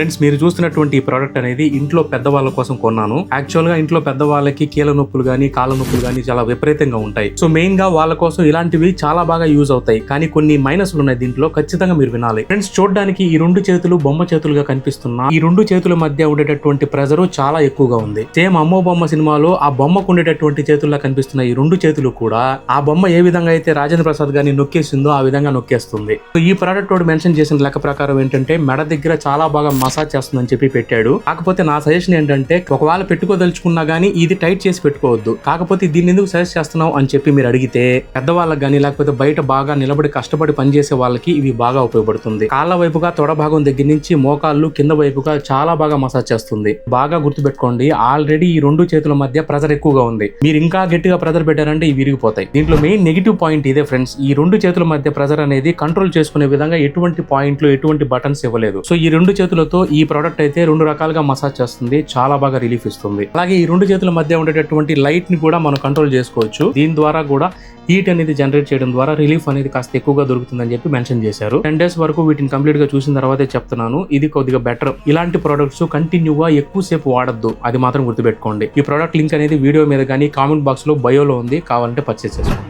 Friends మీరు చూస్తున్నటువంటి ఈ ప్రోడక్ట్ అనేది ఇంట్లో పెద్దవాళ్ళ కోసం కొన్నాను. యాక్చువల్ గా ఇంట్లో పెద్దవాళ్ళకి కీళ్ళ నొప్పులు గానీ కాళ్ళ నొప్పులు గానీ చాలా విపరీతంగా ఉంటాయి. సో మెయిన్ గా వాళ్ళ కోసం ఇలాంటివి చాలా బాగా యూజ్ అవుతాయి. కానీ కొన్ని మైనస్లు ఉన్నాయి దీంట్లో, ఖచ్చితంగా మీరు వినాలి. ఫ్రెండ్స్ చూడడానికి ఈ రెండు చేతులు బొమ్మ చేతులుగా కనిపిస్తున్నా ఈ రెండు చేతుల మధ్య ఉండేటటువంటి ప్రెజర్ చాలా ఎక్కువగా ఉంది. సేమ్ అమ్మో బొమ్మ సినిమాలో ఆ బొమ్మకు ఉండేటటువంటి చేతుల్లా కనిపిస్తున్న ఈ రెండు చేతులు కూడా ఆ బొమ్మ ఏ విధంగా అయితే రాజేంద్ర ప్రసాద్ గారిని నొక్కేసిందో ఆ విధంగా నొక్కేస్తుంది. సో ఈ ప్రోడక్ట్ వాడు మెన్షన్ చేసిన లెక్క ప్రకారం ఏంటంటే మెడ దగ్గర చాలా బాగా మసాజ్ చేస్తుందని చెప్పి పెట్టాడు. కాకపోతే నా సజెషన్ ఏంటంటే ఒకవేళ పెట్టుకోదలుచుకున్నా గానీ ఇది టైట్ చేసి పెట్టుకోవద్దు. కాకపోతే దీన్ని ఎందుకు సజెస్ట్ చేస్తున్నావు అని చెప్పి మీరు అడిగితే పెద్దవాళ్ళకి గానీ లేకపోతే బయట బాగా నిలబడి కష్టపడి పనిచేసే వాళ్ళకి ఇవి బాగా ఉపయోగపడుతుంది. కాళ్ళ వైపుగా తొడ భాగం దగ్గర నుంచి మోకాళ్ళు కింద వైపుగా చాలా బాగా మసాజ్ చేస్తుంది. బాగా గుర్తుపెట్టుకోండి, ఆల్రెడీ ఈ రెండు చేతుల మధ్య ప్రెజర్ ఎక్కువగా ఉంది. మీరు ఇంకా గట్టిగా ప్రెజర్ పెట్టారంటే ఇవి విరిగిపోతాయి. దీంట్లో మెయిన్ నెగిటివ్ పాయింట్ ఇదే ఫ్రెండ్స్. ఈ రెండు చేతుల మధ్య ప్రెజర్ అనేది కంట్రోల్ చేసుకునే విధంగా ఎటువంటి పాయింట్లు ఎటువంటి బటన్స్ ఇవ్వలేదు. సో ఈ రెండు చేతులతో ఈ ప్రోడక్ట్ అయితే రెండు రకాలుగా మసాజ్ చేస్తుంది, చాలా బాగా రిలీఫ్ ఇస్తుంది. అలాగే ఈ రెండు చేతుల మధ్య ఉండేటటువంటి లైట్ ని కూడా మనం కంట్రోల్ చేసుకోవచ్చు. దీని ద్వారా కూడా హీట్ అనేది జనరేట్ చేయడం ద్వారా రిలీఫ్ అనేది కాస్త ఎక్కువగా దొరుకుతుందని చెప్పి మెన్షన్ చేశారు. 10 days వరకు వీటిని కంప్లీట్ గా చూసిన తర్వాతే చెప్తున్నాను, ఇది కొద్దిగా బెటర్. ఇలాంటి ప్రొడక్ట్స్ కంటిన్యూగా ఎక్కువసేపు వాడద్దు, అది మాత్రం గుర్తుపెట్టుకోండి. ఈ ప్రోడక్ట్ లింక్ అనేది వీడియో మీద కానీ కామెంట్ బాక్స్ లో బయోలో ఉంది, కావాలంటే పర్చేస్ చేసుకోండి.